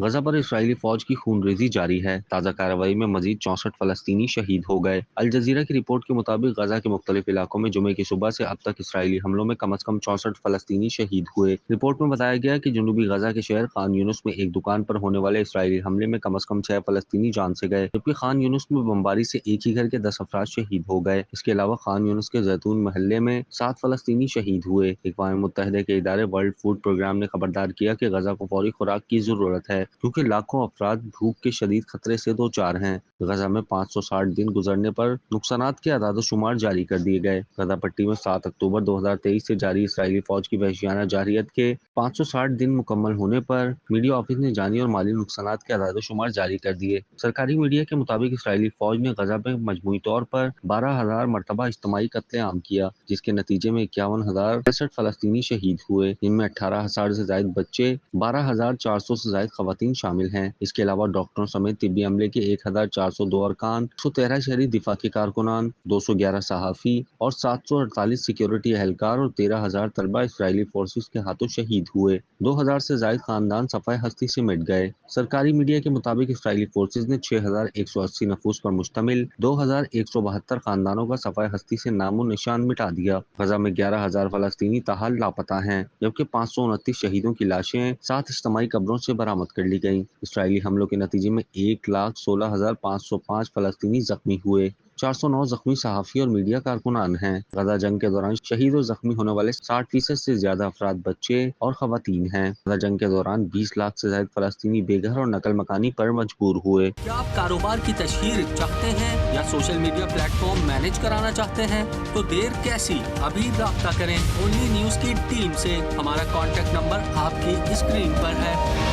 गजा पर इसराइली फौज की खूनरेजी जारी है। ताज़ा कार्रवाई में मजीद 64 फलस्तीनी शहीद हो गए। अल जजीरा की रिपोर्ट के मुताबिक गजा के मुख्तलिफ इलाकों में जुमे की सुबह से अब तक इसराइली हमलों में कम अज कम 64 फलस्तीनी शहीद हुए। रिपोर्ट में बताया गया कि जनूबी गजा के शहर खान यूनुस में एक दुकान पर होने वाले इसराइली हमले में कम अज कम 6 फलस्तीनी जान से गए, जबकि खान यूनुस में बमबारी से एक ही घर के 10 अफराद शहीद हो गए। इसके अलावा खान यूनुस के जैतून महल्ले में 7 फलस्तीनी शहीद हुए। अक़वाम मुत्तहिदा के इदारे वर्ल्ड फूड प्रोग्राम ने खबरदार किया कि गजा को फौरी खुराक की जरूरत है, क्योंकि लाखों अफराद भूख के शदीद खतरे से दो चार हैं। गजा में 560 दिन गुजरने पर नुकसानात के आदाद-ओ-शुमार जारी कर दिए गए। गजा पट्टी में 7 अक्टूबर 2023 से जारी इसराइली फौज की वहशियाना जारहियत के 560 दिन मुकम्मल होने पर मीडिया ऑफिस ने जानी और माली नुकसानात के आदाद-ओ-शुमार जारी कर दिए। सरकारी मीडिया के मुताबिक इसराइली फौज ने गजा में मजमूई तौर पर 12,000 मरतबा इज्तिमाई कत्ले-आम किया, जिसके नतीजे में 51,063 फलस्तीनी शहीद हुए, जिनमें 18,000 से ज्यादा बच्चे, 12,400 से ज्यादा खवातीन शामिल हैं। इसके अलावा डॉक्टरों समेत तिब्बी अमले के 1,402 अरकान, 113 शहरी दिफा के कारकुनान, 211 सहाफ़ी और 748 सिक्योरिटी एहलकार और 13,000 तलबा इसराइली फोर्सेस के हाथों शहीद हुए। 2,000 से ज्यादा खानदान सफ़ाए हस्ती से मिट गए। सरकारी मीडिया के मुताबिक इसराइली फोर्सेस ने 6,180 नफूस पर मुश्तमिल 2,172 खानदानों का सफ़ाए हस्ती से नामो निशान मिटा दिया। गजा में 11,000 फलस्तीनी ताहाल लापता हैं, जबकि 529 शहीदों की लाशें 7 इज्तिमाई कब्रों से बरामद कर ली गईं। इसराइली हमलों के नतीजे में 1,16,505 फलस्तीनी जख्मी हुए। 409 जख्मी सहाफ़ी और मीडिया कारकुनान हैं। गजा जंग के दौरान शहीद और जख्मी होने वाले 60% से ज्यादा अफराद बच्चे और खवातीन हैं। गजा जंग के दौरान 20 लाख से ज्यादा फलस्तीनी बेघर और नकल मकानी पर मजबूर हुए। क्या आप कारोबार की तशहीर चाहते हैं या सोशल मीडिया प्लेटफॉर्म मैनेज कराना चाहते हैं? तो देर कैसी, अभी राब्ता करें ओनली न्यूज की टीम से। हमारा कॉन्टेक्ट नंबर आपकी स्क्रीन पर है।